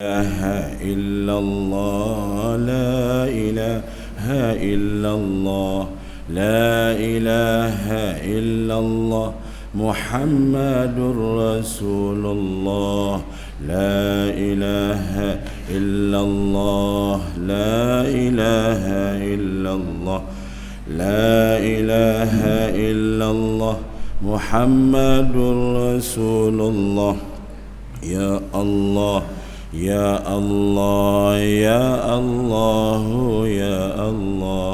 إله إلا الله لا إله إلا الله لا إله إلا الله محمد رسول الله لا إله إلا الله لا إله إلا الله لا إله إلا الله محمد رسول الله يا الله يا الله يا الله يا الله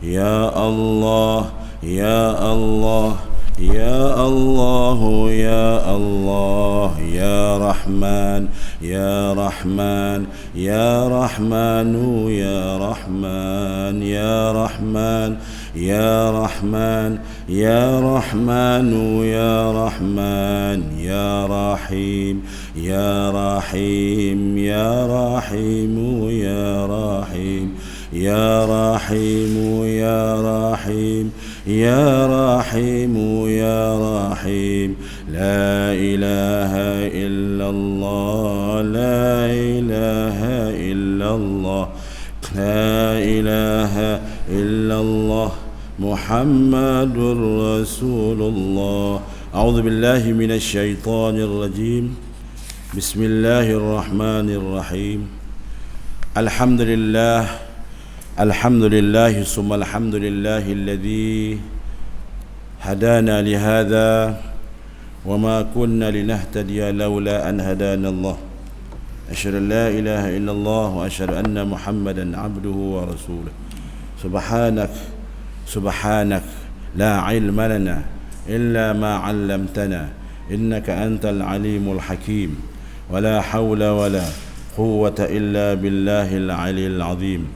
يا الله يا الله يا الله يا الله يا رحمن يا رحمن يا رحمن يا رحمن يا رحمن يا رحمن يا رحمن يا رحمن يا رحيم يا رحيم يا رحيم يا رحيم يا رحيم يا رحيم يا رحيم يا رحيم لا إله إلا الله لا إله إلا الله لا إله إلا الله محمد رسول الله. أعوذ بالله من الشيطان الرجيم. بسم الله الرحمن الرحيم. الحمد لله الحمد لله ثم الحمد لله الذي هدانا لهذا وما كنا لنهتدي لولا أن هدانا الله. أشهد أن لا إله إلا الله وأشهد أن محمدا عبده ورسوله. سبحانك سبحانك لا علم لنا إلا ما علمتنا إنك أنت العليم الحكيم ولا حول ولا قوة إلا بالله العلي العظيم.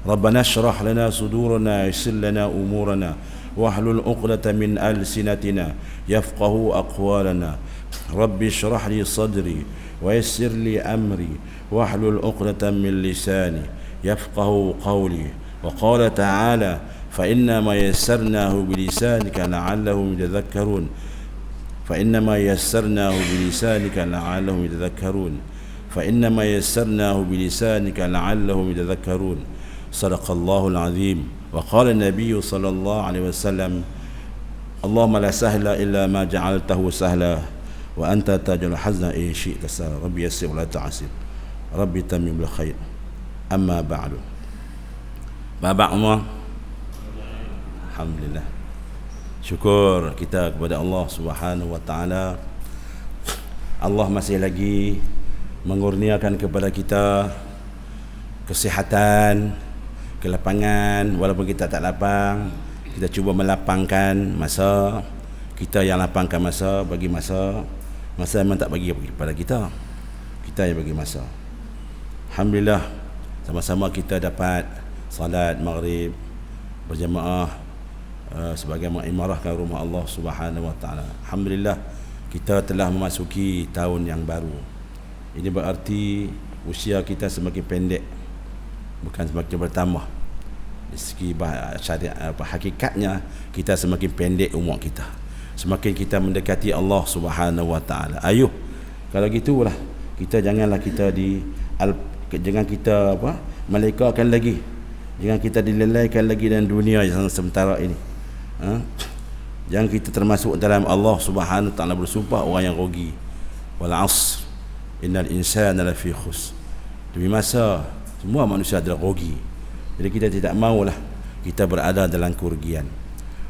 ربنا اشرح لنا صدورنا يسر لنا أمورنا واحلل عقدة من ألسنتنا يفقه أقوالنا. رب اشرح لي صدري ويسر لي أمري واحلل عقدة من لساني يفقه قولي. وقال تعالى فإنما يسرناه بلسانك لعلهم يتذكرون فإنما يسرناه بلسانك لعلهم يتذكرون فإنما يسرناه بلسانك لعلهم يتذكرون. صدق الله العظيم. وقال النبي صلى الله عليه وسلم اللهم لا سهل إلا ما جعلته سهلا وأنت تجعل الحزن إن شئت سهلا. ربي يسر ولا تعسر ربي تمم بالخير. أما بعد. Babak semua. Alhamdulillah. Syukur kita kepada Allah Subhanahu wa taala. Allah masih lagi mengurniakan kepada kita kesihatan, kelapangan. Walaupun kita tak lapang, kita cuba melapangkan masa. Kita yang lapangkan masa, bagi masa. Masa memang tak bagi kepada kita. Kita yang bagi masa. Alhamdulillah, sama-sama kita dapat salat maghrib berjamaah sebagai mengimarahkan rumah Allah Subhanahu wa taala. Alhamdulillah, kita telah memasuki tahun yang baru. Ini berarti usia kita semakin pendek, bukan semakin bertambah. Dari segi syariat hakikatnya kita semakin pendek umur kita. Semakin kita mendekati Allah Subhanahu wa taala. Ayuh, kalau gitulah kita jangan kita melekakan lagi. Jangan kita dilelaikan lagi dalam dunia yang sementara ini. Jangan kita termasuk dalam Allah Subhanahu wa taala bersumpah orang yang rugi. Wal 'asr innal insana lafi khusr. Demi masa semua manusia adalah rugi. Jadi kita tidak maulah kita berada dalam kerugian.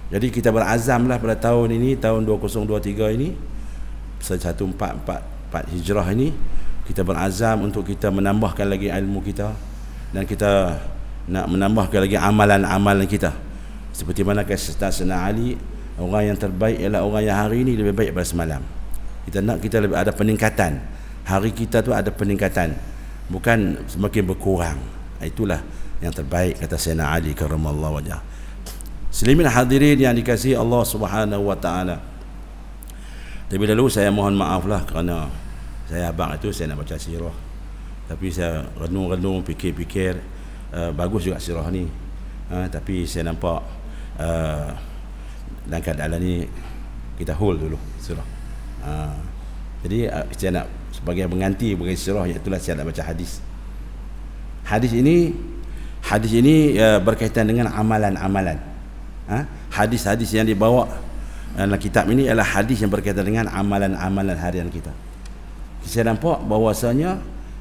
Jadi kita berazamlah pada tahun ini, tahun 2023 ini, 1444 Hijrah ini, kita berazam untuk kita menambahkan lagi ilmu kita dan kita nak menambahkan lagi amalan-amalan kita. Seperti mana kata Sayyidina Ali, orang yang terbaik ialah orang yang hari ini lebih baik daripada semalam. Kita nak kita lebih ada peningkatan. Hari kita tu ada peningkatan, bukan semakin berkurang. Itulah yang terbaik kata Sayyidina Ali karramallahu wajhah. Muslimin hadirin yang dikasihi Allah Subhanahu wa taala. Terlebih dahulu saya mohon maaflah kerana saya abang itu saya nak baca sirah. Tapi saya renung-renung, fikir-fikir, bagus juga sirah ni. Tapi saya nampak dalam keadaan ni kita hold dulu surah. Jadi saya nak sebagai pengganti bagi sirah, iaitu saya nak baca hadis. Hadis ini berkaitan dengan amalan-amalan. Hadis-hadis yang dibawa dalam kitab ini adalah hadis yang berkaitan dengan amalan-amalan harian kita. Saya nampak bahawasanya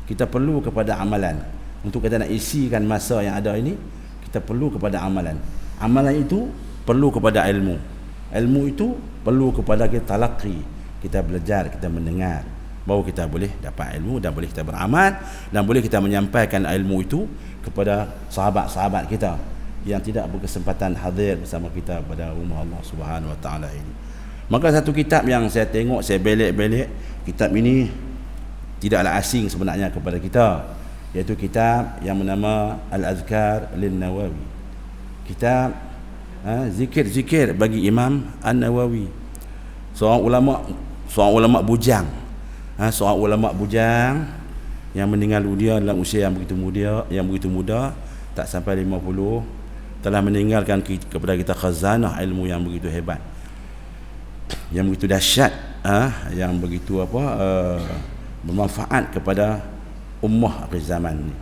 kita perlu kepada amalan. Untuk kita nak isikan masa yang ada ini, kita perlu kepada amalan. Amalan itu perlu kepada ilmu. Ilmu itu perlu kepada kita talaqi, kita belajar, kita mendengar, baru kita boleh dapat ilmu dan boleh kita beramal dan boleh kita menyampaikan ilmu itu kepada sahabat-sahabat kita yang tidak berkesempatan hadir bersama kita pada rumah Allah Subhanahu Wa Taala ini. Maka satu kitab yang saya tengok, saya belik-belik, kitab ini tidaklah asing sebenarnya kepada kita, iaitu kitab yang bernama Al-Azkar Lin-Nawawi. Kitab zikir-zikir bagi Imam An-Nawawi, seorang ulama bujang. Seorang ulama bujang yang meninggal dunia dalam usia yang begitu muda, tak sampai 50, telah meninggalkan kepada kita khazanah ilmu yang begitu hebat, yang begitu dahsyat, yang begitu bermanfaat kepada ummah akhir zaman ni.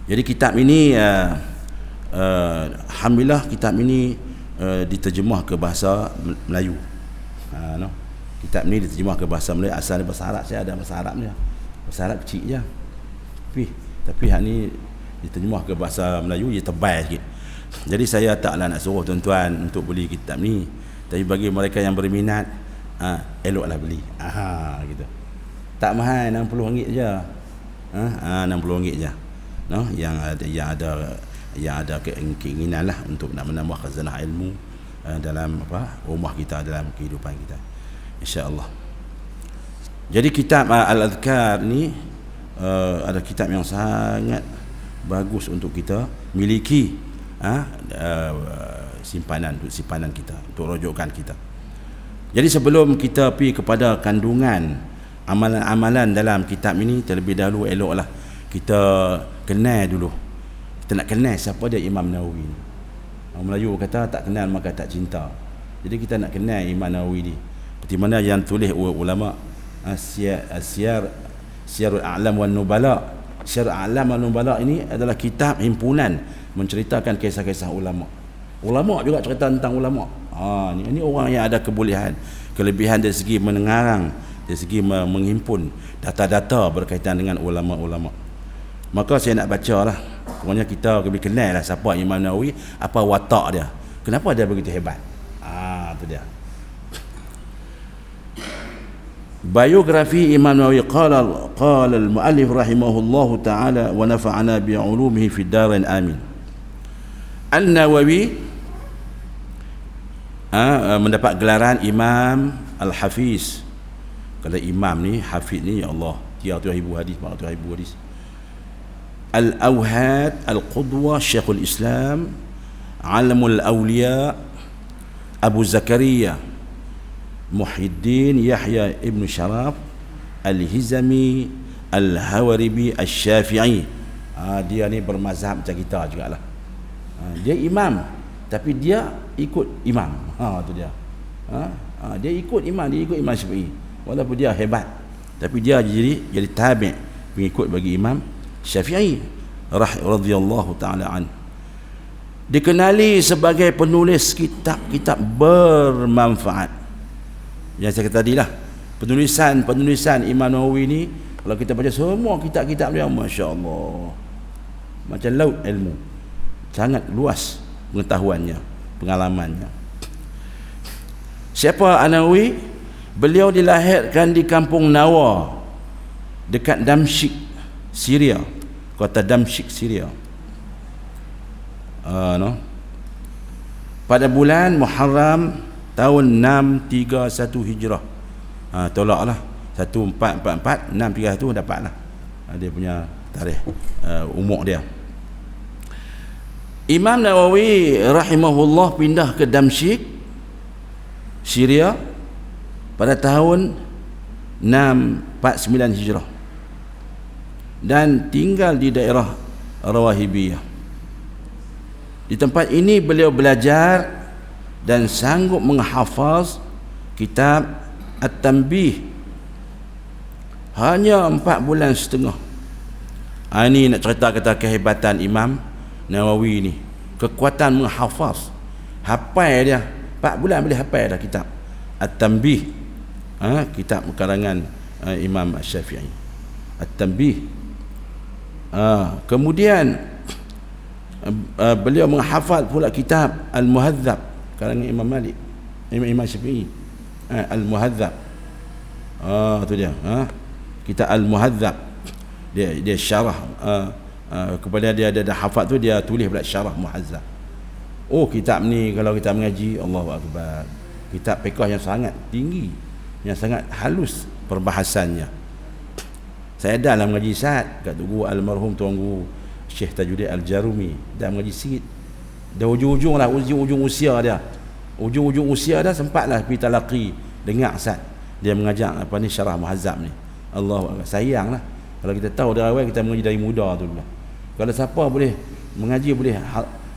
Jadi kitab ini alhamdulillah kitab ini diterjemah ke bahasa Melayu. Kitab ni diterjemah ke bahasa Melayu. Asal dia bahasa Arab, saya ada bahasa Arab dia. Bahasa Arab kecil je. Tapi hak ni diterjemah ke bahasa Melayu, dia tebal sikit. Jadi saya taklah nak suruh tuan-tuan untuk beli kitab ni. Tapi bagi mereka yang berminat, eloklah beli. Gitu. Tak mahal, RM60 je. RM60 je. Yang ada keinginan lah untuk nak menambah khazanah ilmu dalam rumah kita, dalam kehidupan kita, insya-Allah. Jadi kitab Al-Adhkar ni ada kitab yang sangat bagus untuk kita miliki, simpanan kita, untuk rujukan kita. Jadi sebelum kita pergi kepada kandungan amalan-amalan dalam kitab ini, terlebih dahulu eloklah kita kenal dulu. Kita nak kenal siapa dia Imam Nawawi ni. Orang Melayu kata tak kenal maka tak cinta. Jadi kita nak kenal Imam Nawawi ni. Seperti mana yang tulis ulama Syiarul A'lam wan Nubala. Syiarul A'lam wan Nubala ini adalah kitab himpunan menceritakan kisah-kisah ulama. Ulama juga cerita tentang ulama. Ini orang yang ada kelebihan dari segi mengarang, dari segi menghimpun data-data berkaitan dengan ulama-ulama. Maka saya nak baca lah. Pokoknya kita lebih kenal lah siapa Imam Nawawi, apa watak dia, kenapa dia begitu hebat. Itu dia. Biografi Imam Nawawi. Qala al-muallif rahimahullahu ta'ala wa nafa'ana bi'ulumihi fid darain amin. An-Nawawi mendapat gelaran Imam Al-Hafiz. Kalau imam ni, hafiz ni, ya Allah, 300,000 hadis, 400,000 hadis. Al-Awhad Al-Qudwa Syekhul Islam Alamul Awliya Abu Zakaria Muhyiddin Yahya Ibn Sharaf Al-Hizami Al-Hawaribi Al-Syafi'i. Dia ni bermazhab macam kita jugalah. Dia imam, tapi dia ikut imam. Tu dia. Dia ikut imam Syafi'i. Walaupun dia hebat, tapi dia jadi tabi', pengikut bagi Imam Syafi'i radhiyallahu ta'ala an. Dikenali sebagai penulis kitab-kitab bermanfaat. Yang saya kata tadilah, penulisan Imam Nawawi ni, kalau kita baca semua kitab-kitab dia, masya-Allah, macam laut ilmu, sangat luas pengetahuannya, pengalamannya. Siapa An-Nawawi? Beliau dilahirkan di kampung Nawa dekat Damsyik, Syria. Kota Damsyik, Syria. Pada bulan Muharram tahun 631 Hijrah. Tolaklah 1444 631 dapatlah. Dia punya tarikh umur dia. Imam Nawawi rahimahullah pindah ke Damsyik, Syria pada tahun 649 Hijrah dan tinggal di daerah Rawahibiyah. Di tempat ini beliau belajar dan sanggup menghafaz kitab At-Tanbih Hanya 4 bulan setengah. Ini nak cerita kata kehebatan Imam Nawawi ni. Kekuatan menghafaz. Hafal dia 4 bulan boleh hafal dah kitab At-Tanbih. Kitab karangan Imam Syafi'i. At-Tanbih. Kemudian beliau menghafal pula kitab Al-Muhadzab karangan Imam Malik, Imam Syafi'i. Al-Muhadzab. Tu dia. Kitab Al-Muhadzab. Dia syarah kepada dia ada hafal tu, dia tulis pula syarah Muhadzab. Kitab ni kalau kita mengaji, Allahu Akbar. Kitab fiqh yang sangat tinggi, yang sangat halus perbahasannya. Saya dah lah mengaji Sa'ad kat guru almarhum Tuan Guru Syekh Tajuddin Al-Jarumi. Dah mengaji sikit. Dah ujung-ujung lah, ujung usia dia. Ujung usia dah sempatlah pergi talaqi dengar Sa'ad. Dia mengajar syarah Muhadzab ni. Allahu Akbar. Sayanglah kalau kita tahu dari awal, kita mengaji dari muda tu dulu. Kalau siapa boleh mengaji, boleh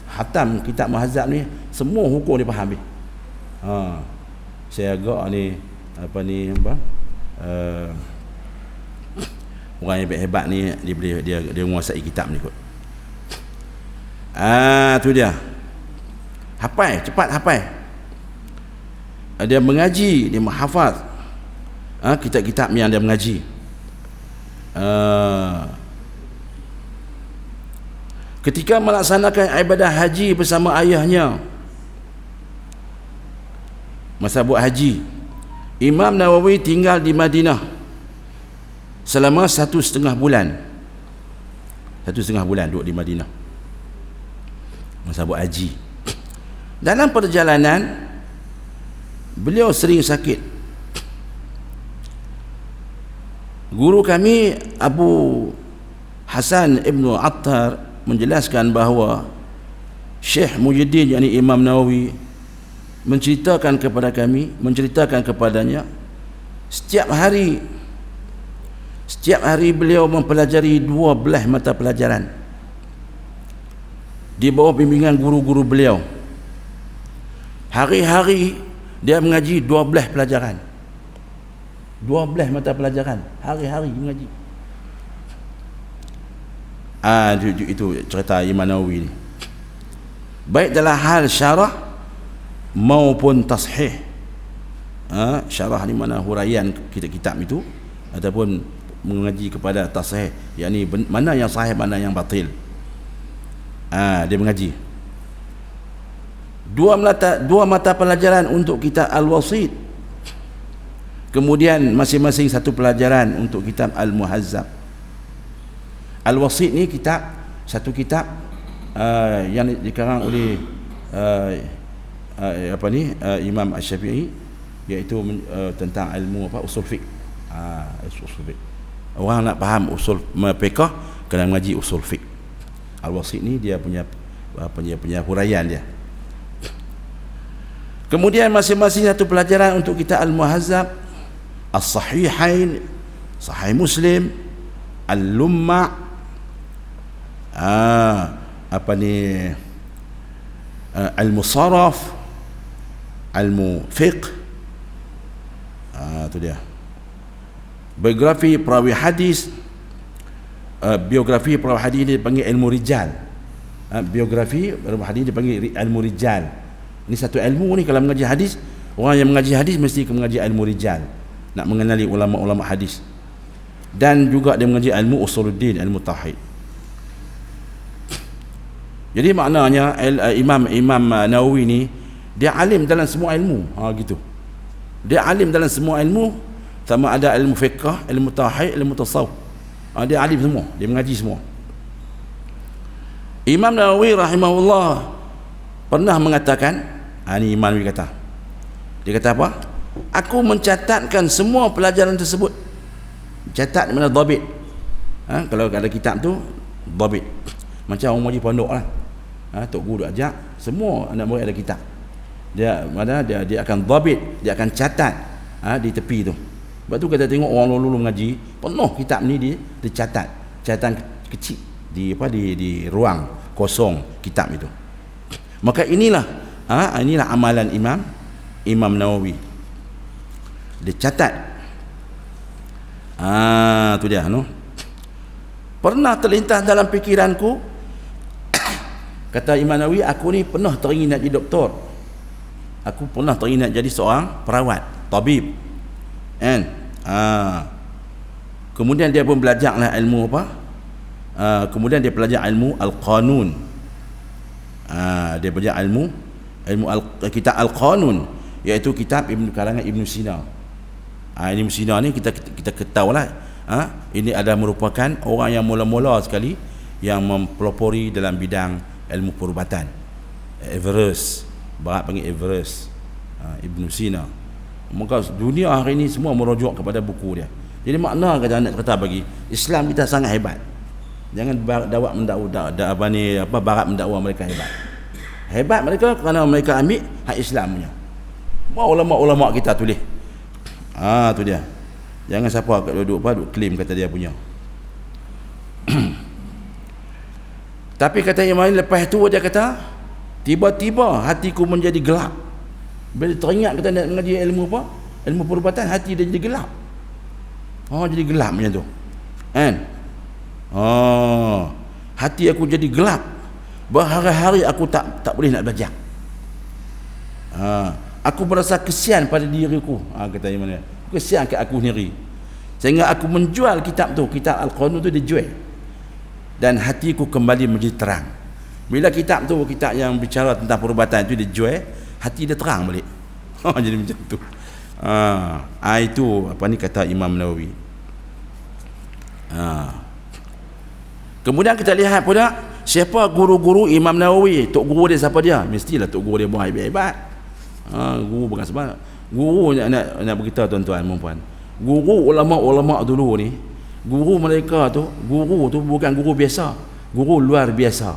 hatam kitab Muhadzab ni, semua hukum dia faham habis. Saya agak ni orang yang hebat ni, dia menguasai kitab ni kot. Tu dia. Hafal, cepat hafal. Dia mengaji, dia menghafaz kitab-kitab yang dia mengaji. Ketika melaksanakan ibadah haji bersama ayahnya, masa buat haji, Imam Nawawi tinggal di Madinah selama 1,5 bulan. 1,5 bulan duduk di Madinah masa buat haji. Dalam perjalanan beliau sering sakit. Guru kami Abu Hasan Ibnu Attar menjelaskan bahawa Syekh Muhyiddin, yakni Imam Nawawi, menceritakan kepadanya setiap hari beliau mempelajari 12 mata pelajaran di bawah bimbingan guru-guru beliau. Hari-hari dia mengaji 12 pelajaran. 12 mata pelajaran, hari-hari mengaji. Itu cerita Imam Nawawi ni. Baik dalam hal syarah maupun tashih. Syarah ni mana huraian kitab-kitab itu, ataupun mengaji kepada tashih, yakni mana yang sahih, mana yang batil. Dia mengaji. Dua mata pelajaran untuk kitab Al-Wasit. Kemudian masing-masing satu pelajaran untuk kitab Al-Muhadzab. Al-Wasit ni satu kitab yang dikarang oleh Imam Asy-Syafi'i, iaitu tentang ilmu usul fiqh. Usul fiqh. Orang nak faham usul fiqh kena mengaji usul fiqh. Al-Wasit ni dia punya huraian dia. Kemudian masing-masing satu pelajaran untuk kitab Al-Muhadzab, As-Sahihain, Sahih Muslim, Al-Lumma', Al-Musarraf, Al-Mufiq. Itu dia. Biografi perawi hadis. Biografi perawi hadis dipanggil ilmu rijal. Biografi perawi hadis dipanggil ilmu rijal. Ini satu ilmu ni, kalau mengaji hadis, orang yang mengaji hadis mesti mengaji ilmu rijal, nak mengenali ulama-ulama hadis. Dan juga dia mengaji ilmu usuluddin, ilmu tauhid. Jadi maknanya Imam Nawawi ni dia alim dalam semua ilmu. Gitu. Dia alim dalam semua ilmu, sama ada ilmu fiqh, ilmu tauhid, ilmu tasawuf. Dia alim semua, dia mengaji semua. Imam Nawawi rahimahullah pernah mengatakan, ini Imam Nawawi kata, dia kata apa? Aku mencatatkan semua pelajaran tersebut. Catat mana dhabit. Kalau ada kitab tu dhabit. Macam orang mengaji pondok lah. Tok guru ajak, semua anak murid ada kitab. Dia akan dhabit, dia akan catat di tepi tu. Sebab tu kita tengok orang lulu mengaji, penuh kitab ni dia catat. Catatan kecil di ruang kosong kitab itu. Maka inilah amalan Imam Nawawi. Dia catat. Tu dia Pernah terlintas dalam fikiranku, kata Imam Nawawi, aku ni pernah teringin nak jadi doktor. Aku pernah teringin nak jadi seorang perawat, tabib. Kan? Kemudian dia pun belajarlah ilmu apa? Kemudian dia belajar ilmu al-qanun. Dia belajar ilmu kitab al-qanun, iaitu kitab karangan Ibn Sina. Ibn Sina ni kita ketahuilah, ini adalah merupakan orang yang mula-mula sekali yang mempelopori dalam bidang ilmu perubatan. Everest, barat panggil Everest, Ibn Sina. Maka dunia hari ini semua merujuk kepada buku dia. Jadi makna kata nak kata bagi Islam kita sangat hebat. Jangan barat mendakwa mereka hebat. Hebat mereka kerana mereka ambil hak Islam punya. Ulama-ulama kita tulis. Tu dia. Jangan siapa duduk claim kata dia punya. Tapi kata yang lain, lepas tu dia kata, tiba-tiba hatiku menjadi gelap. Bila teringat kata nak mengaji ilmu apa? Ilmu perubatan, hati dia jadi gelap. Jadi gelap macam tu. Kan? Hati aku jadi gelap. Berhari-hari aku tak boleh nak belajar. Aku merasa kesian pada diriku. Kata yang mana? Kesian ke aku sendiri. Sehingga aku menjual kitab tu, kitab Al-Qanun tu dijual. Dan hatiku kembali menjadi terang. Bila kitab tu, kitab yang bicara tentang perubatan itu dijual, hati dia terang balik. Jadi macam tu. Itu apa ni kata Imam Nawawi. Kemudian kita lihat pula siapa guru-guru Imam Nawawi. Tok guru dia siapa dia? Mestilah tok guru dia buat hebat-hebat. Guru bukan sebab guru nak beritahu tuan-tuan dan puan. Guru ulama-ulama dulu ni, guru mereka tu, guru tu bukan guru biasa, guru luar biasa.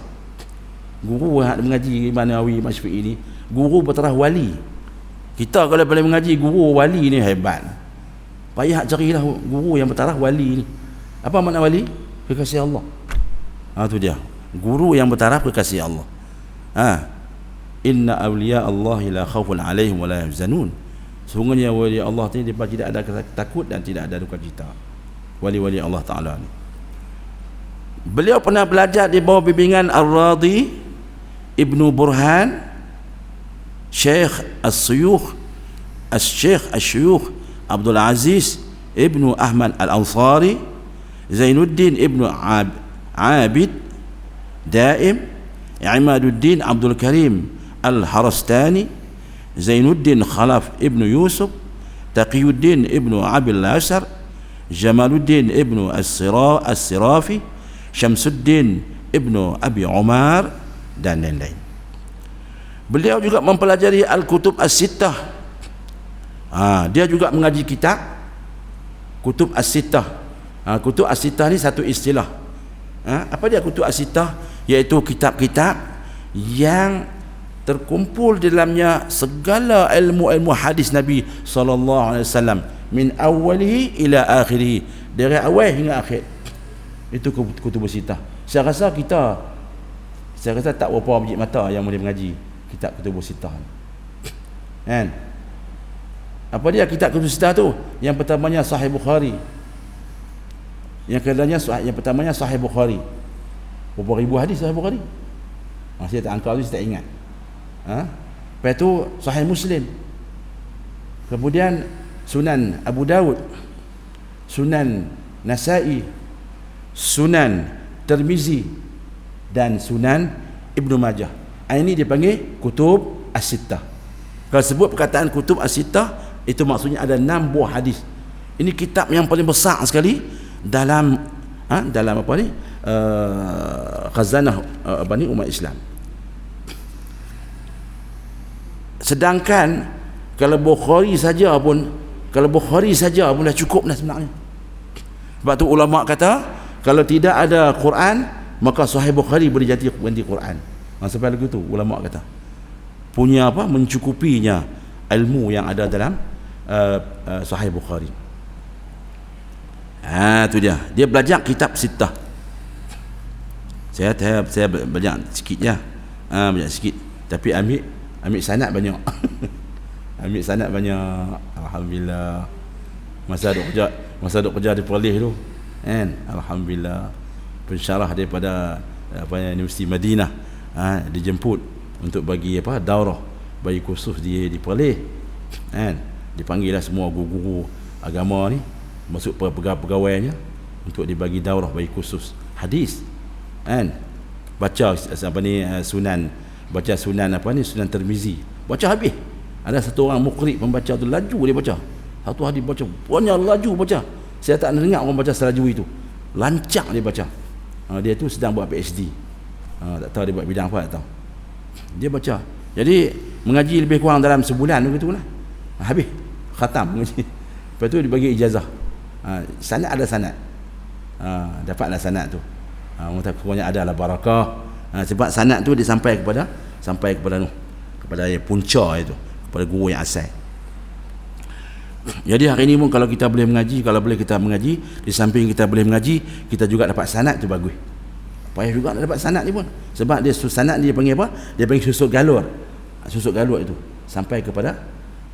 Guru yang mengaji Imam Nawawi, Imam Syafi'i ni, guru bertaraf wali. Kita kalau boleh mengaji guru wali ni hebat. Payah carilah guru yang bertaraf wali ni. Apa makna wali? Kekasih Allah. Tu dia. Guru yang bertaraf kekasih Allah. Inna awliya Allah la khaufun alaihim wa la yahzanun. Sungguhnya wali Allah ni dia tidak ada takut dan tidak ada duka cita. Wali-wali Allah Taala ni. Beliau pernah belajar di bawah bimbingan Ar-Radi Ibnu Burhan, Syekh As-Syuyukh Abdul Aziz Ibnu Ahmad Al-Ansari, Zainuddin Ibnu Abid Daim, Imaduddin Abdul Karim Al-Harastani, Zainuddin Khalaf Ibnu Yusuf, Taqiyuddin Ibnu Abil Asar, Jamaluddin Ibnu As-Sirafi, Syamsuddin Ibnu Abi Umar dan lain-lain. Beliau juga mempelajari Al-Kutub As-Sittah. Dia juga mengaji kitab Kutub As-Sittah. Kutub As-Sittah ni satu istilah. Apa dia Kutub As-Sittah? Iaitu kitab-kitab yang terkumpul di dalamnya segala ilmu-ilmu hadis Nabi SAW, min awalihi ila akhirih, dari awal hingga akhir. Itu Kutub As-Sittah. Saya rasa tak berapa biji mata yang boleh mengaji kitab Kutub As-Sittah. Kan? Apa dia kitab Kutub As-Sittah tu? Yang pertamanya Sahih Bukhari. Yang pertamanya Sahih Bukhari. Berapa ribu hadis Sahih Bukhari? Saya tak angka tu, saya tak ingat. Lepas tu Sahih Muslim. Kemudian Sunan Abu Dawud, Sunan Nasai, Sunan Tirmizi dan Sunan Ibnu Majah. Ini dipanggil Kutub As-Sittah. Kalau sebut perkataan Kutub As-Sittah, itu maksudnya ada 6 buah hadis. Ini kitab yang paling besar sekali dalam apa ni, khazanah umat Islam. Sedangkan kalau Bukhari saja pun dah cukup dah sebenarnya. Sebab tu ulama kata kalau tidak ada Quran, maka Sahih Bukhari boleh jadi ganti Quran. Sampai lagu tu ulama kata punya apa, mencukupinya ilmu yang ada dalam Sahih Bukhari. Tu dia belajar kitab Sittah. Saya belajar sikit je. Belajar sikit, tapi ambil sanad banyak. Ambil sanad banyak. Alhamdulillah. Masa duk kerja masa duk kerja di Perlis tu kan, alhamdulillah pensyarah daripada Universiti Madinah dijemput untuk bagi daurah bagi kursus di Perlis kan, dipanggillah semua guru-guru agama ni masuk pegawainya untuk dibagi daurah bagi kursus hadis kan, baca sunan, baca sunan Sunan Tirmizi, baca habis. Ada satu orang mukri pembaca tu laju dia baca satu hadis, baca banyak laju baca. Saya tak dengar orang baca selaju itu, lancak dia baca. Dia tu sedang buat PhD, tak tahu dia buat bidang apa, tak tahu. Dia baca, jadi mengaji lebih kurang dalam sebulan begitulah, habis khatam mengaji. Lepas tu dibagi ijazah. Sanad ada sanad, dapatlah sanad tu. Kurangnya adalah barakah. Sebab sanad tu dia sampai kepada punca itu, kepada guru yang asal. Jadi hari ini pun kalau kita boleh mengaji, kalau boleh kita mengaji, di samping kita boleh mengaji, kita juga dapat sanad tu bagus. Payah juga nak dapat sanad ni pun, sebab dia sanad dia panggil apa? Dia panggil susuk galur. Susuk galur itu sampai kepada,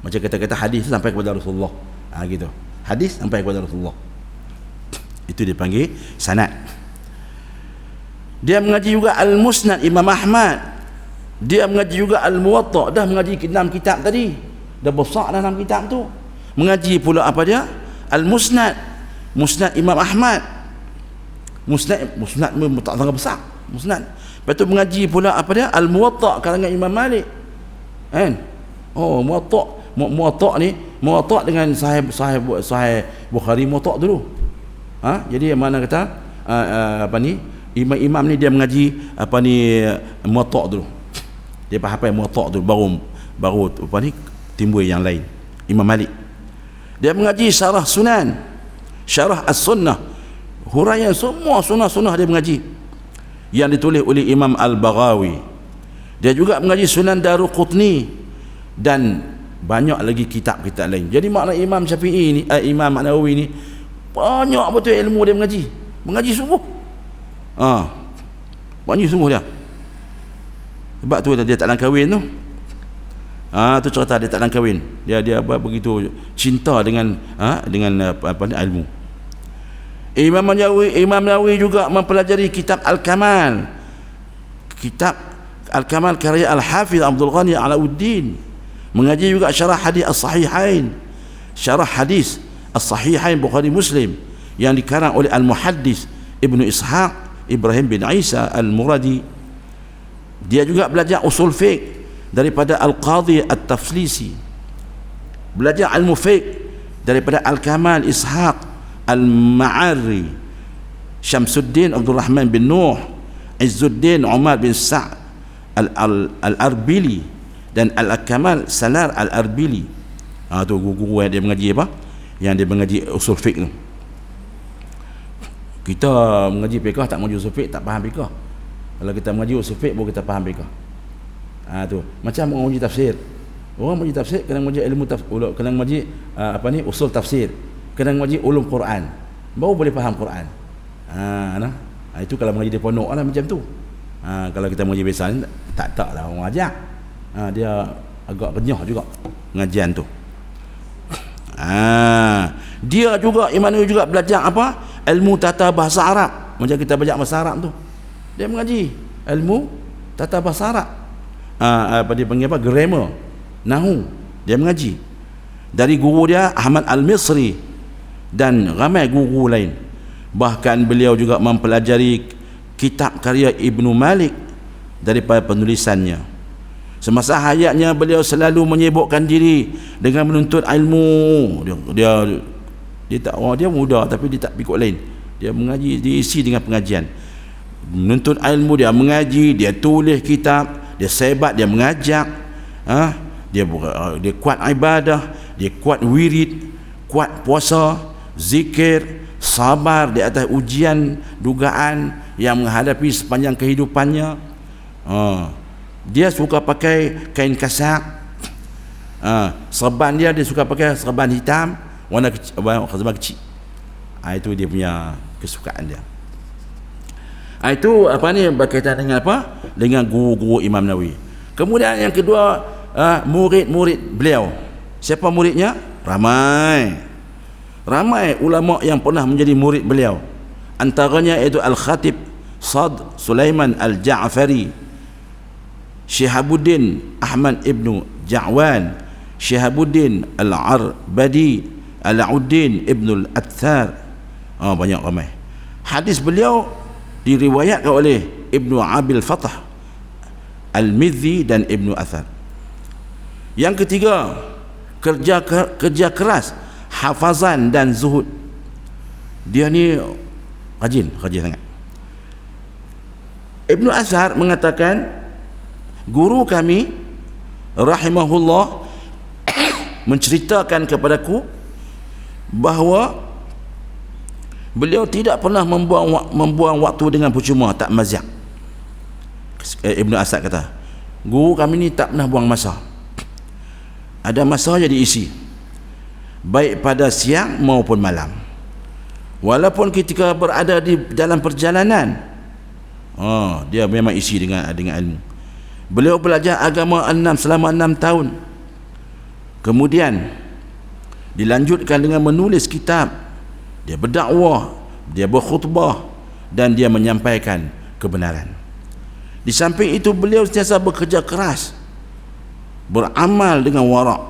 macam kata-kata hadis tu sampai kepada Rasulullah. Gitu. Hadis sampai kepada Rasulullah. Itu dia panggil sanad. Dia mengaji juga Al-Musnad Imam Ahmad. Dia mengaji juga Al-Muwatta. Dah mengaji 6 kitab tadi. Dah besar dah 6 kitab tu. Mengaji pula apa dia? Al-Musnad. Musnad Imam Ahmad. Musnad tak sangat besar. Musnad. Lepas tu mengaji pula apa dia? Al-Muwatta karangan Imam Malik. Kan? Oh, Muwatta ni, Muwatta dengan sahih Bukhari Muwatta dulu. Jadi mana kata imam ni dia mengaji Muwatta dulu. Dia faham Muwatta dulu, baru timbul yang lain. Imam Malik. Dia mengaji syarah Sunan, syarah As-Sunnah, huraian semua sunnah-sunnah dia mengaji, yang ditulis oleh Imam Al-Baghawi. Dia juga mengaji Sunan Daruqutni dan banyak lagi kitab-kitab lain. Jadi makna Imam Syafi'i ni, Imam Nawawi ni banyak betul ilmu dia mengaji sungguh. Banyak sungguh dia. Sebab tu dia tak nak kahwin tu. Tu cerita dia tak nak kahwin. Dia begitu cinta dengan ilmu. Imam Nawawi juga mempelajari kitab Al-Kamal. Kitab Al-Kamal karya Al-Hafiz Abdul Ghani Alauddin. Mengaji juga syarah hadis As-Sahihain. Syarah hadis As-Sahihain Bukhari Muslim yang dikarang oleh Al-Muhaddis Ibnu Ishaq Ibrahim bin Isa Al-Muradi. Dia juga belajar usul fiqh daripada Al-Qadhi At-Taflisi. Belajar ilmu fiqh daripada Al-Kamal Ishaq Al-Ma'arri, Syamsuddin Abdul Rahman bin Nuh, Izzuddin Umar bin Sa'd Al-Arbili dan Al-Kamal Salar Al-Arbili. Tu guru-guru yang dia mengaji apa? Yang dia mengaji usul fiqh tu. Kita mengaji fiqh tak mengaji usul fiqh, tak faham fiqh. Kalau kita mengaji usul fiqh baru kita faham fiqh. Tu macam orang mengaji tafsir. Orang mengaji tafsir kena mengaji ilmu kena mengaji usul tafsir, kena mengaji ulum Quran, baru boleh faham Quran. Itu kalau mengaji di pondok lah macam tu. Kalau kita mengaji biasa ni tak lah orang ajar. Dia agak renyah juga pengajian tu. Dia juga Imam Nawawi juga belajar apa? Ilmu tata bahasa Arab. Macam kita belajar bahasa Arab tu. Dia mengaji ilmu tata bahasa Arab. Dia panggil apa? Grammar, nahu. Dia mengaji dari guru dia Ahmad Al-Misri dan ramai guru lain. Bahkan beliau juga mempelajari kitab karya Ibnu Malik daripada penulisannya. Semasa hayatnya beliau selalu menyibukkan diri dengan menuntut ilmu. Dia muda tapi dia tak pikuk lain. Dia mengaji, diisi dengan pengajian. Menuntut ilmu, dia mengaji, dia tulis kitab, dia sebat, dia mengajak. Dia kuat ibadah, dia kuat wirid, kuat puasa, zikir, sabar di atas ujian dugaan yang menghadapi sepanjang kehidupannya. Dia suka pakai kain kasak. Serban dia suka pakai serban hitam warna kecil. Itu dia punya kesukaan dia. Itu berkaitan dengan apa? Dengan guru-guru Imam Nawawi. Kemudian yang kedua, murid-murid beliau. Siapa muridnya? Ramai. ramai ulama yang pernah menjadi murid beliau, antaranya iaitu Al-Khatib Sad Sulaiman Al-Ja'fari, Syihabuddin Ahmad ibnu Ja'wan, Syihabuddin Al-Arbadi, Alauddin ibnu Al-Athar. Banyak ramai. Hadis beliau diriwayatkan oleh Ibnu Abil Fathah Al-Mizzi dan Ibnu Athar. Yang ketiga, kerja keras, hafazan dan zuhud. Dia ni rajin sangat. Ibnu Athar mengatakan, guru kami rahimahullah menceritakan kepadaku bahawa beliau tidak pernah membuang waktu dengan percuma, tak mazak. Ibnu Asad kata, guru kami ni tak pernah buang masa. Ada masa je diisi, baik pada siang maupun malam. Walaupun ketika berada di dalam perjalanan, dia memang isi dengan ilmu. Beliau belajar agama selama 6 tahun. Kemudian dilanjutkan dengan menulis kitab. Dia berdakwah, dia berkhutbah, dan dia menyampaikan kebenaran. Di samping itu beliau sentiasa bekerja keras, beramal dengan warak.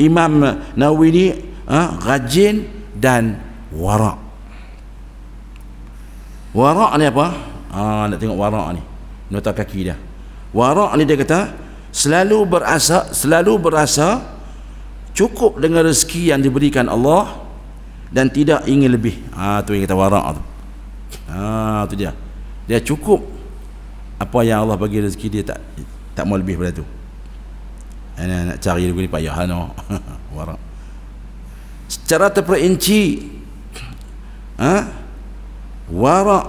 Imam Nawawi ni rajin dan warak. Warak ni apa? Nak tengok warak ni, nota kaki dia. Warak ni dia kata selalu berasa cukup dengan rezeki yang diberikan Allah dan tidak ingin lebih. Tu yang kata warak tu. Tu dia. Dia cukup apa yang Allah bagi rezeki dia, tak mau lebih daripada tu. Nak cari dulu ni payah warak. Secara terperinci, warak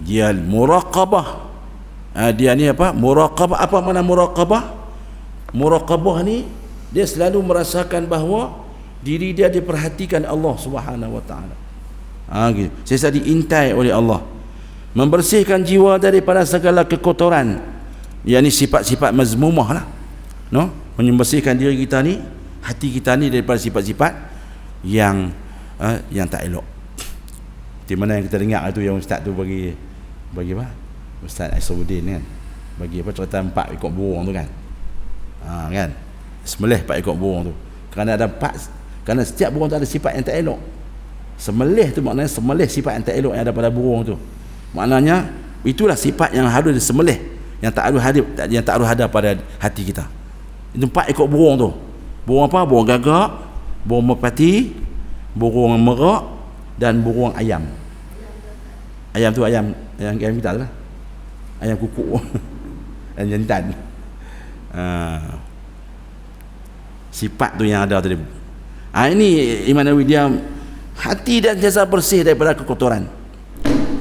dia muraqabah. Dia ni apa? Muraqabah. Apa makna muraqabah? Muraqabah ni dia selalu merasakan bahawa diri dia diperhatikan Allah Subhanahu wa taala. Gitu. Sesa diintai oleh Allah. Membersihkan jiwa daripada segala kekotoran, yakni sifat-sifat mazmumah lah. Membersihkan diri kita ni, hati kita ni daripada sifat-sifat yang tak elok. Di mana yang kita dengar tu, yang ustaz tu bagi apa? Ustaz Aisyuddin kan. Bagi apa cerita 4 ekor burung tu kan. Kan? Sembelih 4 ekor burung tu. Kerana setiap burung tu ada sifat yang tak elok. Sembelih tu maknanya sembelih sifat yang tak elok yang ada pada burung tu. Maknanya itulah sifat yang harus disembelih, yang tak harus ada pada hati kita. Itu 4 ekor burung tu. Burung apa? Burung gagak, burung merpati, burung merak dan burung ayam. Ayam tu ayam kita lah. Ayam kukuk. Ayam jantan. Sifat tu yang ada tadi. Ini Imam Nawawi, dia hati dan jasa bersih daripada kekotoran.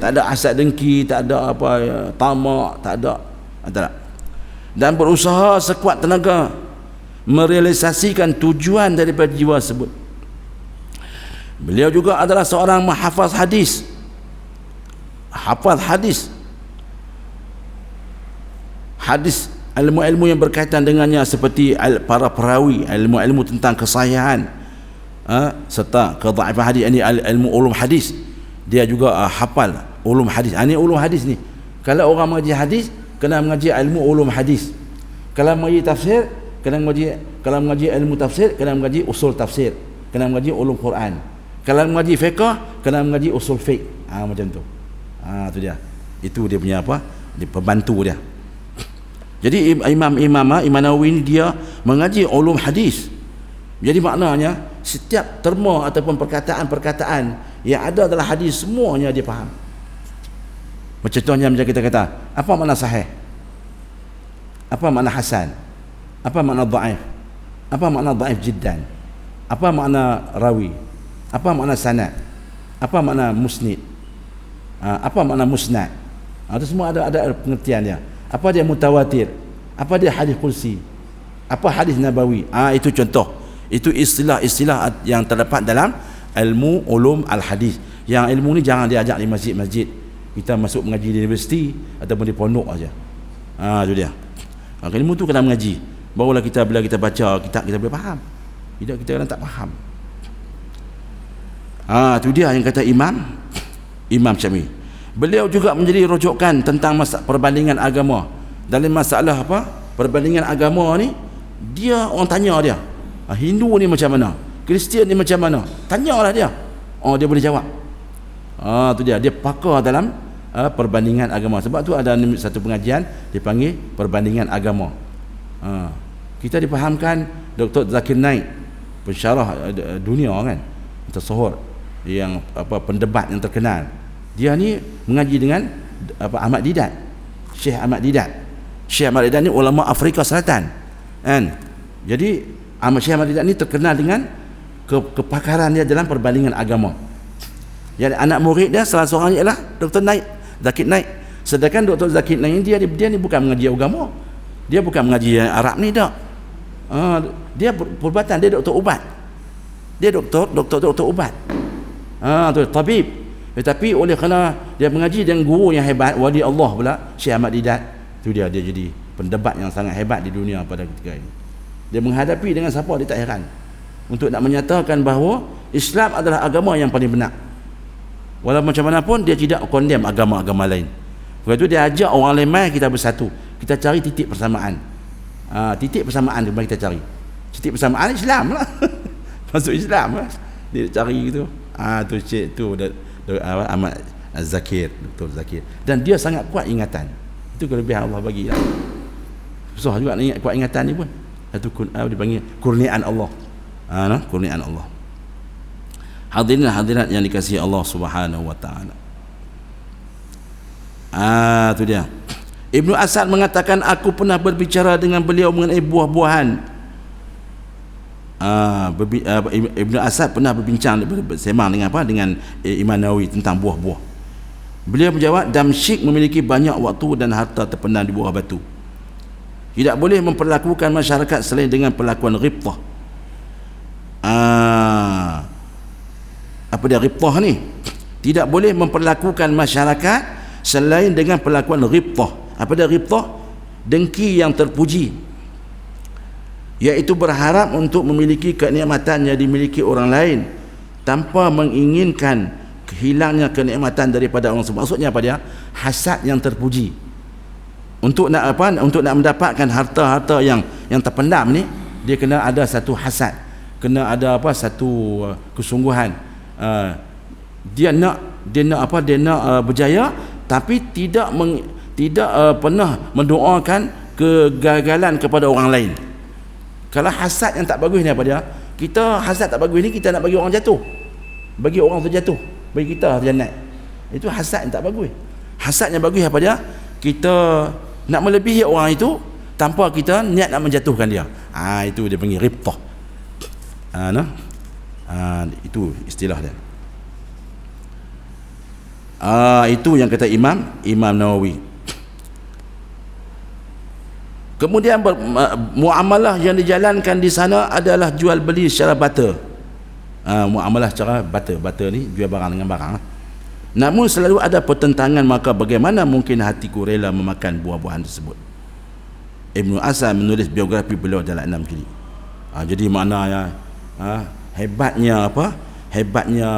Tak ada hasad dengki, tak ada apa tamak, tak ada. Dan berusaha sekuat tenaga merealisasikan tujuan daripada jiwa tersebut. Beliau juga adalah seorang mahafaz hadis. Hafaz hadis. Hadis, ilmu-ilmu yang berkaitan dengannya seperti para perawi, ilmu-ilmu tentang kesahihan, serta kedhaifan hadis. Ini ilmu ulum hadis. Dia juga hafal ulum hadis. Ini ulum hadis ni. Kalau orang mengaji hadis, kena mengaji ilmu ulum hadis. Kalau mengaji tafsir, kena mengaji, kalau mengaji ilmu tafsir, kena mengaji usul tafsir, kena mengaji ulum Quran. Kalau mengaji fiqh, kena mengaji usul fiqh. Macam tu. Tu dia. Itu dia punya apa? Dia pembantu dia. Jadi Imam Nawawi ni dia mengaji ulum hadis. Jadi maknanya setiap terma ataupun perkataan-perkataan yang ada dalam hadis, semuanya dia faham. Contohnya macam kita kata, apa makna sahih? Apa makna hasan? Apa makna dhaif? Apa makna dhaif jiddan? Apa makna rawi? Apa makna sanad? Apa makna musnid? Apa makna musnad? Itu semua ada pengertiannya. Apa dia mutawatir? Apa dia hadis qudsi? Apa hadis nabawi? Itu contoh. Itu istilah-istilah yang terdapat dalam ilmu ulum al-hadis. Yang ilmu ni jangan diajak di masjid-masjid. Kita masuk mengaji di universiti ataupun di pondok aja. Itu dia. Ilmu tu kena mengaji. Barulah bila kita baca kitab, kita boleh faham. Tidak, kita kadang tak faham. Tu dia yang kata Imam Syafi'i. Beliau juga menjadi rujukan tentang perbandingan agama. Dalam masalah apa? Perbandingan agama ni, dia orang tanya dia, Hindu ni macam mana? Kristian ni macam mana? Tanyalah dia. Dia boleh jawab. Tu dia pakar dalam perbandingan agama. Sebab tu ada satu pengajian dipanggil perbandingan agama. Kita difahamkan Dr. Zakir Naik, pensyarah dunia kan, tersohor, yang pendebat yang terkenal. Dia ni mengaji dengan Ahmad Didat, Syekh Ahmad Didat. Syekh Ahmad Didat ni ulama Afrika Selatan kan. Jadi Syekh Ahmad Didat ni terkenal dengan kepakaran dia dalam perbandingan agama. Jadi anak murid dia salah seorang ialah Dr. Naik, Zakir Naik. Sedangkan Dr. Zakir Naik dia ni bukan mengaji agama. Dia bukan mengaji Arab ni tak. Dia perubatan, dia doktor ubat. Dia doktor ubat. Tu tabib. Tetapi oleh kerana dia mengaji dengan guru yang hebat, wali Allah pula, Syekh Ahmad Didat, tu dia jadi pendebat yang sangat hebat di dunia pada ketika ini. Dia menghadapi dengan siapa dia tak heran, untuk nak menyatakan bahawa Islam adalah agama yang paling benar. Walaupun macam mana pun dia tidak condemn agama-agama lain. Sebab itu dia ajak orang lain mai kita bersatu. Kita cari titik persamaan. Titik persamaan tu kita cari. Titik persamaan Islam lah. Masuk Islam lah. Dia cari gitu. Tu Syekh tu Ahmad Zakir, Dr. Zakir. Dan dia sangat kuat ingatan. Itu kelebihan Allah bagi lah. Susah juga nak kuat ingatan ni pun. Itu dipanggil kurniaan Allah. Kurniaan Allah. Hadirin dan hadirat yang dikasihi Allah Subhanahu wa taala. Tu dia. Ibnu Asad mengatakan, aku pernah berbicara dengan beliau mengenai buah-buahan. Ibnu Asad pernah berbincang, bersemang dengan Imam Nawawi tentang buah-buah. Beliau menjawab, Damsyik memiliki banyak waktu dan harta terpendam di bawah batu. Tidak boleh memperlakukan masyarakat selain dengan perlakuan ghibtah. Apa dia ghibtah ni? Tidak boleh memperlakukan masyarakat selain dengan perlakuan ghibtah. Apa dia ghibtah? Dengki yang terpuji, iaitu berharap untuk memiliki kenikmatan yang dimiliki orang lain tanpa menginginkan hilangnya kenikmatan daripada orang tersebut. Maksudnya apa dia? Hasad yang terpuji. Untuk nak mendapatkan harta-harta yang terpendam ni, dia kena ada satu hasad, kena ada satu kesungguhan. Dia nak berjaya, tapi tidak pernah mendoakan kegagalan kepada orang lain. Kalau hasad yang tak bagus ni apa dia? Kita hasad tak bagus ni, kita nak bagi orang jatuh, bagi orang terjatuh, bagi kita terjannat. Itu hasad yang tak bagus. Hasad yang bagus apa dia? Kita nak melebihi orang itu tanpa kita niat nak menjatuhkan dia. Itu dia panggil ghibtah. Itu istilah dia. Itu yang kata Imam Nawawi. Kemudian muamalah yang dijalankan di sana adalah jual beli secara barter. Muamalah secara barter ni jual barang dengan barang. Namun selalu ada pertentangan, maka bagaimana mungkin hatiku rela memakan buah-buahan tersebut. Ibnu Asad menulis biografi beliau dalam 6 jilid. Jadi maknanya hebatnya hebatnya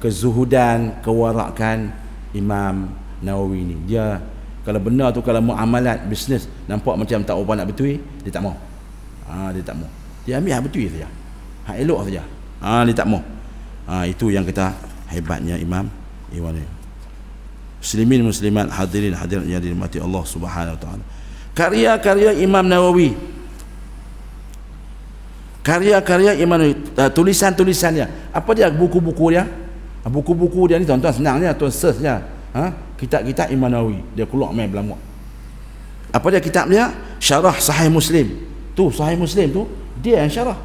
kezuhudan, kewarakan Imam Nawawi ni. Dia kalau benda tu, kalau muamalat bisnes nampak macam tak apa nak betul, dia tak mau. Dia tak mau. Dia ambil hak betul saja, hak elok saja. Dia tak mau. Itu yang kita hebatnya Imam Nawawi. Muslimin muslimat, hadirin hadirat yang dirahmati Allah Subhanahu wa taala. Karya-karya Imam Nawawi, karya-karya Imam Nawawi, tulisan-tulisannya. Apa dia? Buku-buku dia. Buku-buku dia ni tuan-tuan senang je, tuan search je. Kitab-kitab Imam Nawawi, dia keluar main belamuk. Apa dia kitab dia? Syarah Sahih Muslim. Tu Sahih Muslim tu dia yang syarah.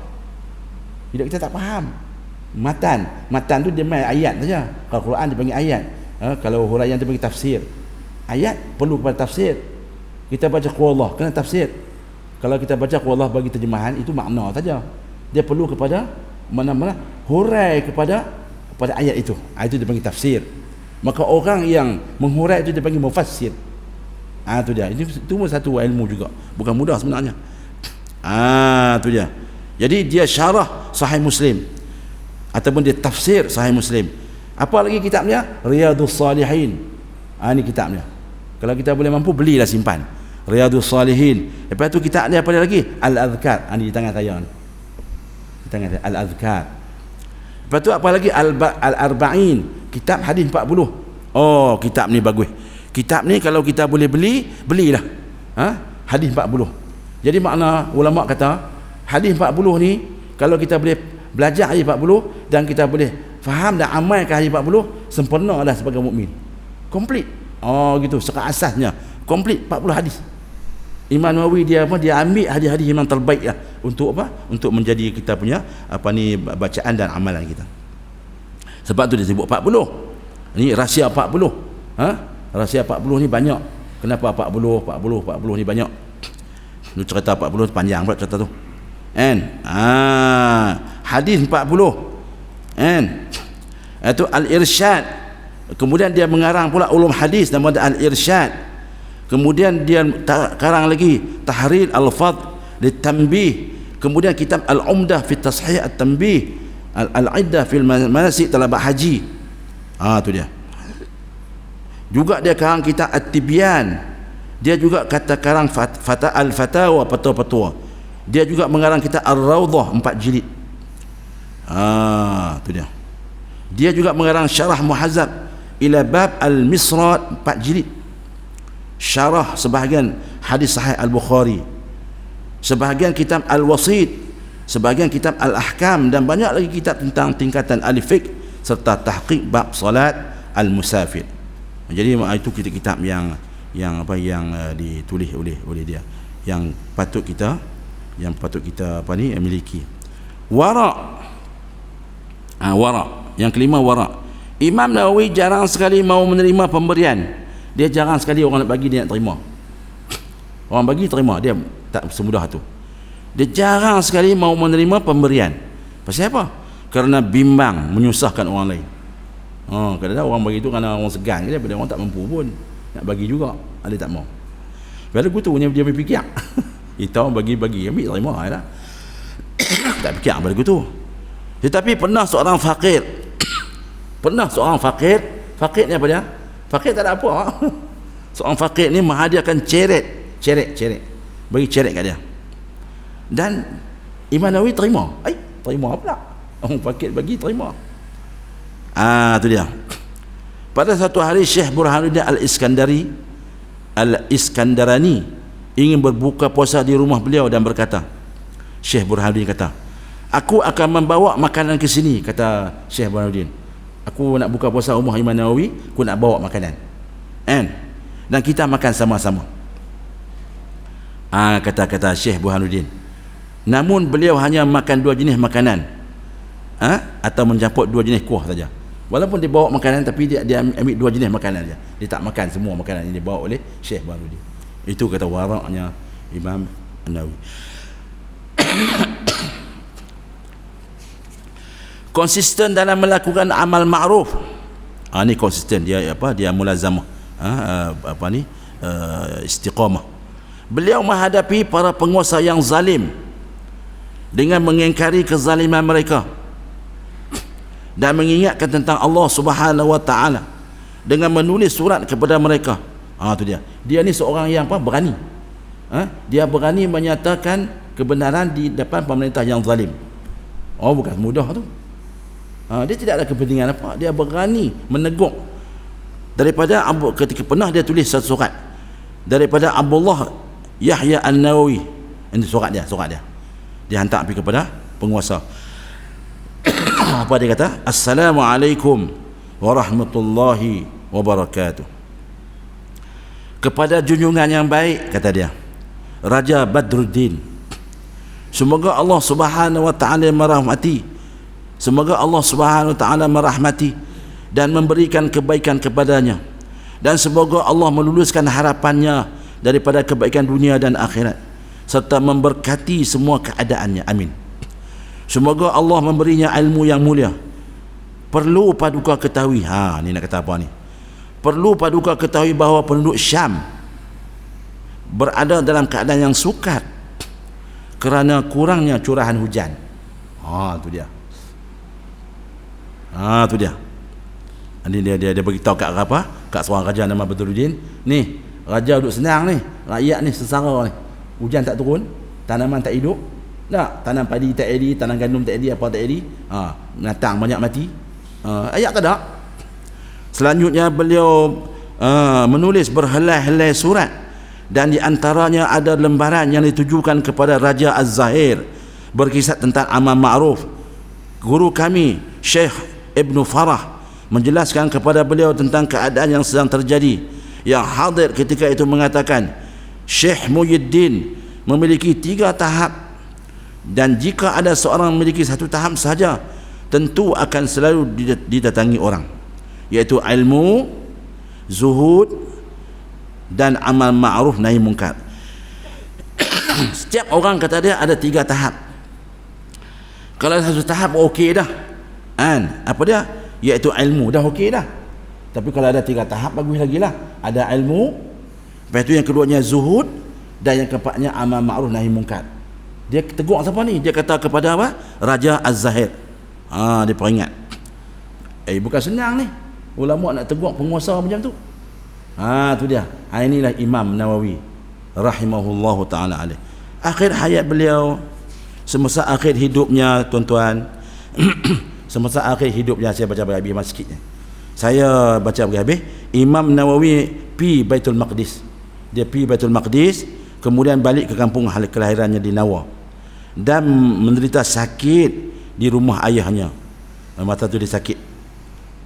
Tidak, kita tak faham matan tu dia main ayat saja. Kalau Quran dia panggil ayat, kalau huraian dia panggil tafsir. Ayat perlu kepada tafsir. Kita baca Qul Allah kena tafsir. Kalau kita baca Qul Allah bagi terjemahan, itu makna saja. Dia perlu kepada mana-mana hurai kepada ayat itu. Itu dia panggil tafsir. Maka orang yang menghurai itu dia panggil mufassir. Itu dia. Itu pun satu ilmu juga, bukan mudah sebenarnya. Itu dia. Jadi dia syarah Sahih Muslim. ataupun dia tafsir Sahih Muslim. Apa lagi kitabnya? Riyadhus Salihin. Ini kitabnya. Kalau kita boleh mampu, belilah simpan. Riyadhus Salihin. Lepas tu kitab dia apa lagi? Al-Adhkar. Ini di tangan saya ni. Di tangan saya. Al-Adhkar. Lepas tu apa lagi? Al-Arba'in. Kitab hadis 40. Oh, kitab ni bagus. Kitab ni kalau kita boleh beli, belilah. Hadis 40. Jadi makna ulama kata hadis 40 ni kalau kita boleh belajar hadis 40 dan kita boleh faham dan amalkan hadis 40, sempurnalah sebagai mukmin. Komplit. Oh gitu, secara asasnya komplit 40 hadis. Imam Nawawi dia ambil hadis-hadis yang terbaik lah untuk apa? Untuk menjadi kita punya bacaan dan amalan kita. Sebab tu dia sebut 40. Ni rahsia 40. Rahsia 40 ni banyak. Kenapa 40 ni banyak? Lu cerita 40 panjang pula cerita tu. Hadis 40. Itu Al-Irsyad. Kemudian dia mengarang pula ulum hadis nama Al-Irsyad. Kemudian dia karang lagi Tahrir Al-Fadh Litanbih. Kemudian kitab Al-Umdah fi Tashih At-Tanbih, Al-Iddah fil Manasik Talabat Haji. Tu dia. Juga dia karang kitab At-Tibyan. Dia juga kata karang Al-Fatawa, fatwa-fatwa. Dia juga mengarang kitab Ar-Rawdah 4 jilid. Tu dia. Dia juga mengarang Syarah Muhazzab ila Bab Al-Misrad 4 jilid. Syarah sebahagian hadis Sahih Al-Bukhari, sebahagian kitab Al-Wasit, sebahagian kitab Al-Ahkam, dan banyak lagi kitab tentang tingkatan al-fiqh serta tahqiq bab salat al-musafir. Jadi itu kitab yang ditulis oleh dia, yang patut kita miliki. Wara'. Yang kelima, wara'. Imam Nawawi jarang sekali mau menerima pemberian. Dia jarang sekali orang nak bagi, dia nak terima. Orang bagi terima, dia tak semudah tu. Dia jarang sekali mau menerima pemberian. Pasal apa? Kerana bimbang, menyusahkan orang lain. Kadang-kadang orang bagi tu kerana orang segan je, daripada orang tak mampu pun nak bagi juga, ada tak mau. Bila aku tu dia berfikir. Kita bagi ambil terima lah. Tak fikir pada aku tu. Tetapi pernah seorang fakir. Fakir ni apa dia? Fakir tak ada apa. Seorang fakir ni menghadiahkan ceret. Bagi ceret kat dia. Dan Imam Nawawi terima. Terima pula. Orang fakir bagi terima. Tu dia. Pada satu hari Syekh Burhanuddin Al-Iskandarani ingin berbuka puasa di rumah beliau dan berkata, Syekh Burhanuddin kata, aku akan membawa makanan ke sini, kata Syekh Burhanuddin. Aku nak buka puasa rumah Imam Nawawi, aku nak bawa makanan. Dan kita makan sama-sama. Kata Syekh Burhanuddin. Namun beliau hanya makan 2 jenis makanan. Atau mencampur 2 jenis kuah saja. Walaupun dia bawa makanan, tapi dia ambil 2 jenis makanan saja. Dia tak makan semua makanan yang dibawa oleh Syekh Burhanuddin. Itu kata waraknya Imam Nawawi. Konsisten dalam melakukan amal ma'ruf. Ni konsisten, dia mulazamah, istiqamah. Beliau menghadapi para penguasa yang zalim dengan mengingkari kezaliman mereka dan mengingatkan tentang Allah Subhanahu wa taala dengan menulis surat kepada mereka. Tu dia. Dia ni seorang yang berani. Dia berani menyatakan kebenaran di depan pemerintah yang zalim. Bukan mudah tu. Dia tidak ada kepentingan apa, dia berani menegur. Daripada ketika pernah dia tulis satu surat daripada Abdullah Yahya An-Nawawi. Ini surat dia dia hantar pergi kepada penguasa. Apa dia kata? Assalamualaikum warahmatullahi wabarakatuh. Kepada junjungan yang baik, kata dia, Raja Badruddin, semoga Allah Subhanahu wa taala merahmati. Semoga Allah Subhanahu wa taala merahmati dan memberikan kebaikan kepadanya, dan semoga Allah meluluskan harapannya daripada kebaikan dunia dan akhirat, serta memberkati semua keadaannya. Amin. Semoga Allah memberinya ilmu yang mulia. Perlu paduka ketahui, ni nak kata apa ni? Perlu paduka ketahui bahawa penduduk Syam berada dalam keadaan yang sukar kerana kurangnya curahan hujan. Tu dia. Tu dia. Ini dia beritahu kat apa? Kat seorang raja nama Badruddin. Ni, raja duduk senang ni. Rakyat ni sengsara ni. Hujan tak turun, tanaman tak hidup. Tak, tanam padi tak jadi, tanam gandum tak jadi, apa tak jadi. Binatang banyak mati. Ayat tak ada. Selanjutnya beliau menulis berhelai-helai surat, dan di antaranya ada lembaran yang ditujukan kepada Raja Az-Zahir berkisah tentang amal ma'ruf. Guru kami Syekh Ibn Farah menjelaskan kepada beliau tentang keadaan yang sedang terjadi. Yang hadir ketika itu mengatakan, Syekh Muhyiddin memiliki 3 tahap, dan jika ada seorang memiliki 1 tahap sahaja, tentu akan selalu didatangi orang, iaitu ilmu, zuhud, dan amal ma'ruf nahi munkar. Setiap orang kata dia ada 3 tahap. Kalau 1 tahap okey dah, apa dia, iaitu ilmu, dah okey dah. Tapi kalau ada 3 tahap, bagus lagi lah. Ada ilmu, lepas itu yang keduanya zuhud, dan yang keempatnya amal ma'ruf nahi munkar. Dia tegur siapa ni? Dia kata kepada apa? Raja Az-Zahir. Dia peringat, bukan senang ni ulama nak tegur penguasa macam tu. Tu dia. Inilah Imam Nawawi rahimahullahu ta'ala alaih. Akhir hayat beliau, semasa akhir hidupnya tuan-tuan, semasa akhir hidupnya, saya baca habis sikitnya. Saya baca habis. Imam Nawawi pi Baitul Maqdis. Dia pi Baitul Maqdis, kemudian balik ke kampung kelahirannya di Nawa, dan menderita sakit di rumah ayahnya. Mata tu dia sakit.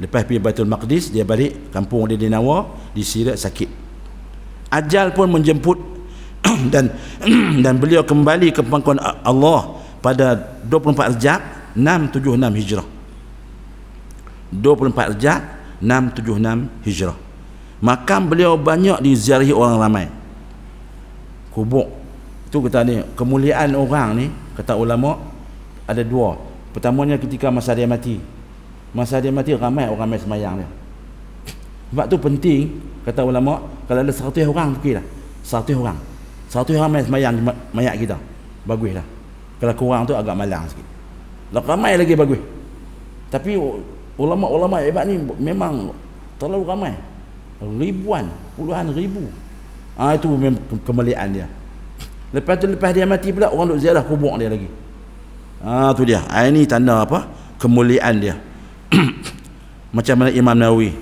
Lepas pergi Baitul Maqdis, dia balik kampung dia di Nawa, di Syria, sakit. Ajal pun menjemput dan beliau kembali ke pangkuan Allah pada 24 Rejab 676 Hijrah. 24 Rejab 676 Hijrah. Makam beliau banyak diziarahi orang ramai. Kubur tu kata ni, kemuliaan orang ni kata ulama ada 2. Pertamanya ketika masa dia mati. Masa dia mati ramai orang mai semayang dia. Sebab tu penting kata ulama, kalau ada 100 orang okeylah. 100 orang. 100 orang mai semayang mayat kita. Baguslah. Kalau kurang tu agak malang sikit. Kalau ramai lagi bagus. Tapi ulama-ulama hebat ni memang terlalu ramai. Ribuan, puluhan ribu. Itu memang kemuliaan dia. Lepas dia mati pula orang duk ziarah kubur dia lagi. Tu dia. Ini tanda apa? Kemuliaan dia. Macam mana Imam Nawawi.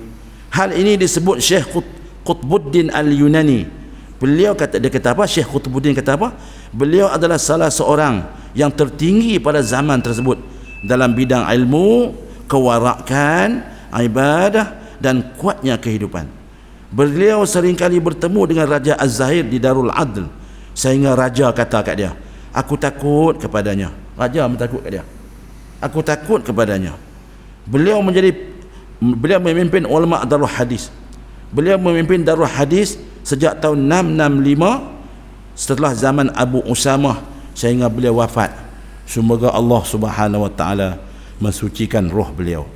Hal ini disebut Syekh Qutbuddin Al-Yunani. Dia kata apa? Syekh Qutbuddin kata apa? Beliau adalah salah seorang yang tertinggi pada zaman tersebut dalam bidang ilmu, kewarakan, ibadah, dan kuatnya kehidupan. Beliau seringkali bertemu dengan Raja Az-Zahir di Darul Adl, sehingga raja kata kat dia, aku takut kepadanya. Raja takut kat dia, aku takut kepadanya. Beliau memimpin ulama Darul Hadis. Beliau memimpin Darul Hadis sejak tahun 665 setelah zaman Abu Usamah sehingga beliau wafat. Semoga Allah Subhanahu wa taala mensucikan roh beliau.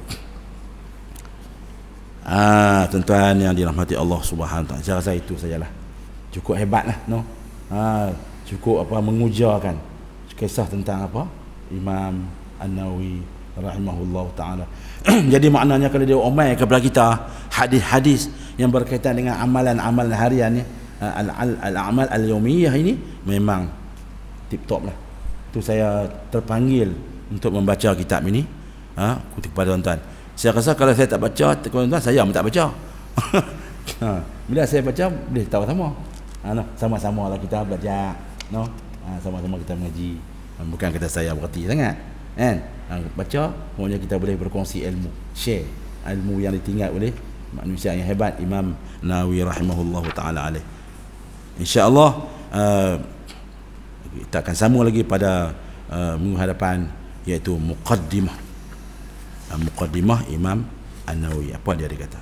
Tuan-tuan yang dirahmati Allah Subhanahu wa taala, saya rasa itu sajalah. Cukup hebatlah, no. Cukup mengujarkan kisah tentang Imam An-Nawawi rahimahullah ta'ala. Jadi maknanya kalau dia omai kepada kita hadis-hadis yang berkaitan dengan amalan-amalan harian ni, al-amal al-yawmiyah ini memang tip-top lah. Itu saya terpanggil untuk membaca kitab ini kepada tuan-tuan. Saya rasa kalau saya tak baca, tuan-tuan, saya pun tak baca. Bila saya baca, boleh tahu sama-sama lah kita belajar, sama-sama kita mengaji. Bukan kata saya berarti sangat, kan? Baca, maksudnya kita boleh berkongsi ilmu, share ilmu yang ditinggal oleh manusia yang hebat, Imam Nawawi rahimahullahu ta'ala alaih. InsyaAllah kita akan sambung lagi pada minggu hadapan, iaitu Muqaddimah Imam An-Nawawi. Apa dia kata?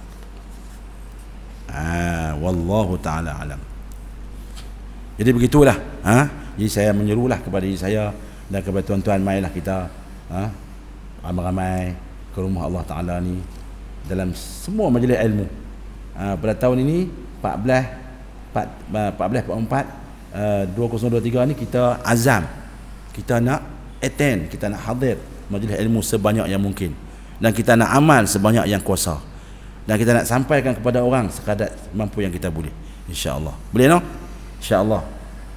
Wallahu ta'ala alam. Jadi begitulah. Jadi saya menyerulah kepada diri saya dan kepada tuan-tuan, mailah kita ramai-ramai ke rumah Allah Ta'ala ni dalam semua majlis ilmu. Pada tahun ini 2023 ni kita azam, kita nak attend, kita nak hadir majlis ilmu sebanyak yang mungkin. dan kita nak amal sebanyak yang kuasa, dan kita nak sampaikan kepada orang sekadar mampu yang kita boleh, insya-Allah. Boleh no? Insya-Allah.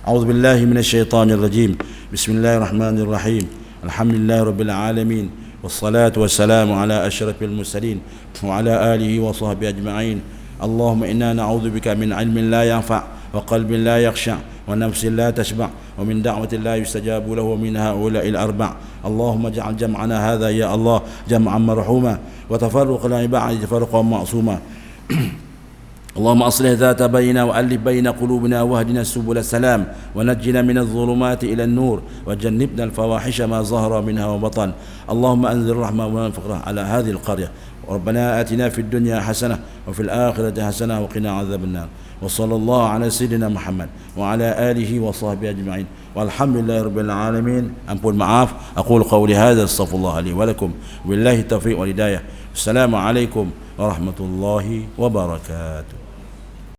A'udzubillahi minasyaitonirrajim. Bismillahirrahmanirrahim. Alhamdulillahirabbil alamin. Wassalatu wassalamu ala asyrafil mursalin wa ala alihi wa sahbihi ajma'in. Allahumma inna na'udzubika min ilmin la yanfa' wa qalbin la yakhsha' wa nafsin la tashba' wa min da'watin la yustajabu lahu wa min ha'ula'il arba'. Allahumma ij'al jam'ana hadha ya Allah jam'an marhuma wa tafarruqana ba'da tafarruqan ma'suma. اللهم أصلح ذات بيننا وألف بين قلوبنا واهدنا سبل السلام ونجنا من الظلمات إلى النور وجنبنا الفواحش ما ظهر منها وبطن. اللهم أنزل الرحمة والفقر على هذه القرية. ربنا آتنا في الدنيا حسنة وفي الآخرة حسنة وقنا عذاب النار. وصلى الله على سيدنا محمد وعلى آله وصحبه أجمعين والحمد لله رب العالمين. أنقول معاف أقول قولي هذا استغفر الله لي ولكم بالله التوفيق والهداية. السلام عليكم ورحمة الله وبركاته.